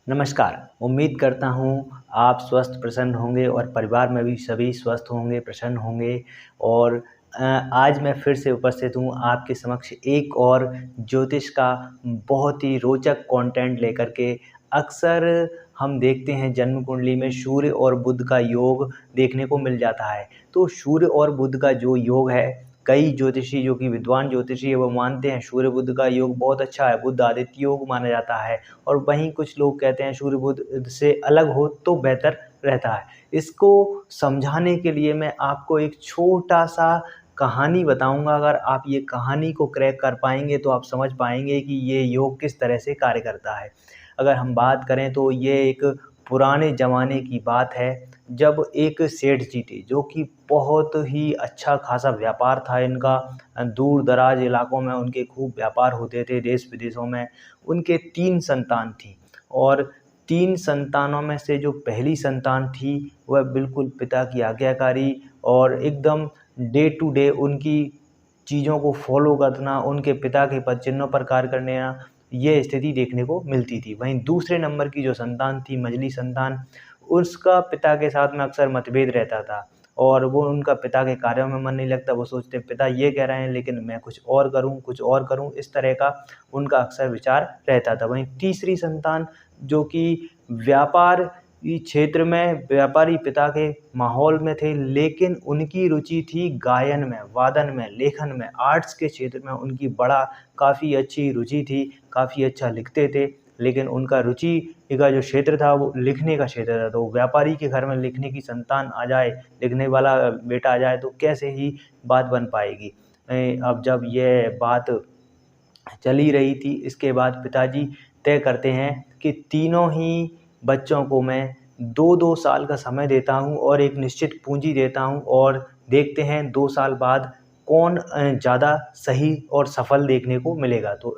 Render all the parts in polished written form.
नमस्कार। उम्मीद करता हूँ आप स्वस्थ प्रसन्न होंगे और परिवार में भी सभी स्वस्थ होंगे, प्रसन्न होंगे और आज मैं फिर से उपस्थित हूँ आपके समक्ष एक और ज्योतिष का बहुत ही रोचक कंटेंट लेकर के। अक्सर हम देखते हैं जन्म कुंडली में सूर्य और बुध का योग देखने को मिल जाता है। तो सूर्य और बुध का जो योग है, कई ज्योतिषी जो कि विद्वान ज्योतिषी है वो मानते हैं सूर्य बुध का योग बहुत अच्छा है, बुध आदित्य योग माना जाता है। और वहीं कुछ लोग कहते हैं सूर्य बुध से अलग हो तो बेहतर रहता है। इसको समझाने के लिए मैं आपको एक छोटा-सा कहानी बताऊँगा। अगर आप ये कहानी को क्रैक कर पाएँगे तो आप समझ पाएँगे कि ये योग किस तरह से कार्य करता है। अगर हम बात करें तो ये एक पुराने ज़माने की बात है, जब एक सेठ जी थे जो कि बहुत ही अच्छा खासा व्यापार था इनका। दूर-दराज इलाकों में उनके खूब व्यापार होते थे, देश-विदेशों में। उनके 3 संतान थी और 3 संतानों में से जो पहली संतान थी, वह बिल्कुल पिता की आज्ञाकारी और एकदम डे टू डे उनकी चीज़ों को फ़ॉलो करना, उनके पिता के पद चिन्हों पर कार्य करने ये स्थिति देखने को मिलती थी। वहीं दूसरे नंबर की जो संतान थी, मझली संतान, उसका पिता के साथ में अक्सर मतभेद रहता था और वो उनका पिता के कार्यों में मन नहीं लगता। वो सोचते पिता ये कह रहे हैं लेकिन मैं कुछ और करूँ, इस तरह का उनका अक्सर विचार रहता था। वहीं तीसरी संतान जो कि व्यापार ई क्षेत्र में व्यापारी पिता के माहौल में थे, लेकिन उनकी रुचि थी गायन में, वादन में, लेखन में, आर्ट्स के क्षेत्र में उनकी काफ़ी अच्छी रुचि थी, काफ़ी अच्छा लिखते थे। लेकिन उनका रुचि का जो क्षेत्र था वो लिखने का क्षेत्र था। तो व्यापारी के घर में लिखने की संतान आ जाए, लिखने वाला बेटा आ जाए तो कैसे ही बात बन पाएगी। अब जब ये बात चल ही रही थी, इसके बाद पिताजी तय करते हैं कि तीनों ही बच्चों को मैं 2-2 साल का समय देता हूँ और एक निश्चित पूँजी देता हूँ और देखते हैं 2 साल बाद कौन ज़्यादा सही और सफल देखने को मिलेगा। तो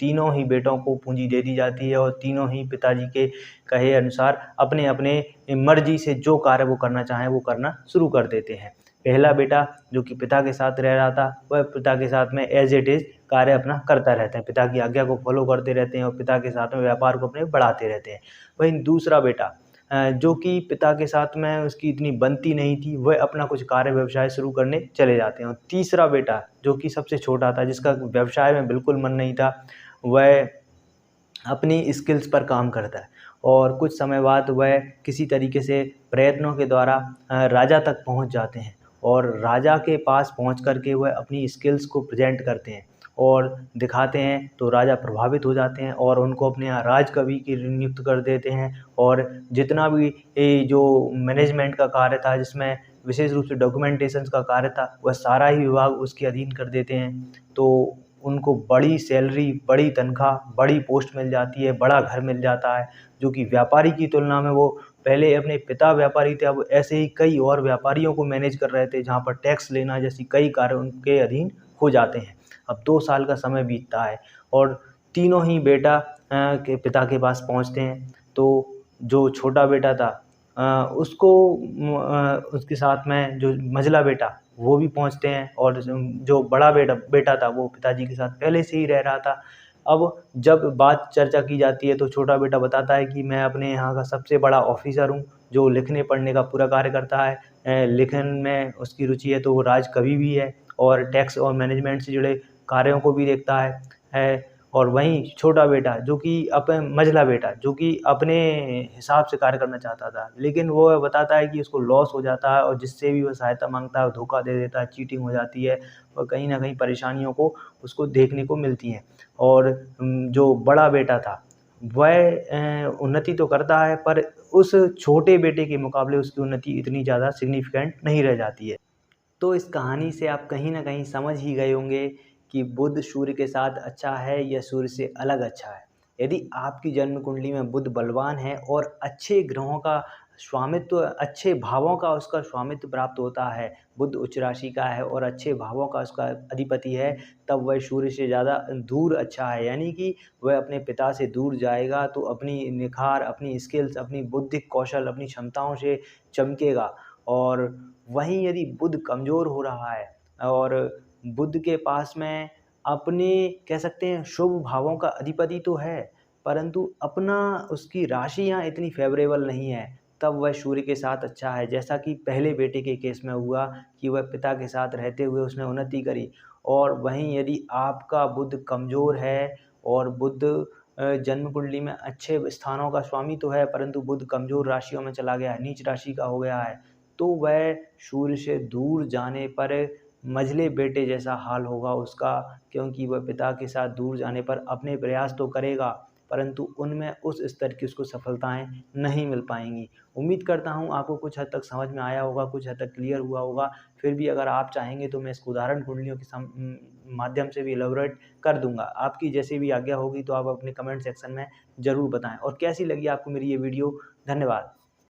तीनों ही बेटों को पूँजी दे दी जाती है और तीनों ही पिताजी के कहे अनुसार अपने-अपने मर्ज़ी से जो कार्य वो करना चाहें, वो करना शुरू कर देते हैं। पहला बेटा जो कि पिता के साथ रह रहा था, वह पिता के साथ में एज़ इट इज़ कार्य अपना करता रहता है। पिता की आज्ञा को फ़ॉलो करते रहते हैं और पिता के साथ में व्यापार को अपने बढ़ाते रहते हैं। वहीं दूसरा बेटा जो कि पिता के साथ में उसकी इतनी बनती नहीं थी, वह अपना कुछ कार्य व्यवसाय शुरू करने चले जाते हैं। और तीसरा बेटा जो कि सबसे छोटा था, जिसका व्यवसाय में बिल्कुल मन नहीं था, वह अपनी स्किल्स पर काम करता है और कुछ समय बाद वह किसी तरीके से प्रयत्नों के द्वारा राजा तक पहुँच जाते हैं और राजा के पास पहुँच कर के वह अपनी स्किल्स को प्रेज़ेंट करते हैं और दिखाते हैं। तो राजा प्रभावित हो जाते हैं और उनको अपने यहाँ राजकवि की नियुक्त कर देते हैं और जितना भी जो मैनेजमेंट का कार्य था, जिसमें विशेष रूप से डॉक्यूमेंटेशंस का कार्य था, वह सारा ही विभाग उसके अधीन कर देते हैं। तो उनको बड़ी सैलरी, बड़ी तनख्वाह, बड़ी पोस्ट मिल जाती है, बड़ा घर मिल जाता है, जो कि व्यापारी की तुलना में वो पहले अपने पिता व्यापारी थे, अब ऐसे ही कई और व्यापारियों को मैनेज कर रहे थे, जहाँ पर टैक्स लेना जैसी कई कार्य उनके अधीन हो जाते हैं। अब 2 साल का समय बीतता है और तीनों ही बेटा के पिता के पास पहुँचते हैं। तो जो छोटा बेटा था उसको उसके साथ में जो मझला बेटा वो भी पहुँचते हैं और जो बड़ा बेटा था वो पिताजी के साथ पहले से ही रह रहा था। अब जब बात चर्चा की जाती है तो छोटा बेटा बताता है कि मैं अपने यहाँ का सबसे बड़ा ऑफ़िसर हूँ, जो लिखने-पढ़ने का पूरा कार्य करता है। लेखन में उसकी रुचि है तो वो राजकवि भी है और टैक्स और मैनेजमेंट से जुड़े कार्यों को भी देखता है। और वहीं छोटा बेटा जो कि मझला बेटा जो कि अपने हिसाब से कार्य करना चाहता था, लेकिन वो बताता है कि उसको लॉस हो जाता है और जिससे भी वो सहायता माँगता है, वो धोखा दे देता है, चीटिंग हो जाती है और कहीं न कहीं परेशानियों को उसको देखने को मिलती हैं। और जो बड़ा बेटा था, वह उन्नति तो करता है पर उस छोटे बेटे के मुकाबले उसकी उन्नति इतनी ज़्यादा सिग्निफ़िकेंट नहीं रह जाती है। तो इस कहानी से आप कहीं न कहीं समझ ही गए होंगे कि बुध सूर्य के साथ अच्छा है या सूर्य से अलग अच्छा है। यदि आपकी जन्म कुंडली में बुध बलवान है और अच्छे ग्रहों का स्वामित्व, अच्छे भावों का उसका स्वामित्व प्राप्त होता है, बुध उच्च राशि का है और अच्छे भावों का उसका अधिपति है, तब वह सूर्य से ज़्यादा दूर अच्छा है। यानी कि वह अपने पिता से दूर जाएगा तो अपनी निखार, अपनी स्किल्स, अपनी बुद्धिक कौशल, अपनी क्षमताओं से चमकेगा। और वहीं यदि बुध कमज़ोर हो रहा है और बुध के पास में अपने कह सकते हैं शुभ भावों का अधिपति तो है, परंतु अपना उसकी राशि यहाँ इतनी फ़ेवरेबल नहीं है, तब वह सूर्य के साथ अच्छा है। जैसा कि पहले बेटे के केस में हुआ कि वह पिता के साथ रहते हुए उसने उन्नति करी, और वहीं यदि आपका बुध कमज़ोर है और बुध जन्म कुंडली में अच्छे स्थानों का स्वामी तो है, परंतु बुध कमज़ोर राशियों में चला गया है, नीच राशि का हो गया है, तो वह सूर्य से दूर जाने पर मझले बेटे जैसा हाल होगा उसका, क्योंकि वह पिता के साथ दूर जाने पर अपने प्रयास तो करेगा, परंतु उनमें उस स्तर की उसको सफलताएँ नहीं मिल पाएँगी। उम्मीद करता हूँ आपको कुछ हद तक समझ में आया होगा, कुछ हद तक क्लियर हुआ होगा। फिर भी अगर आप चाहेंगे तो मैं इसको उदाहरण कुंडलियों के माध्यम से भी इलैबोरेट कर दूँगा। आपकी जैसी भी आज्ञा होगी तो आप अपने कमेंट सेक्शन में ज़रूर बताएँ, और कैसी लगी आपको मेरी ये वीडियो। धन्यवाद।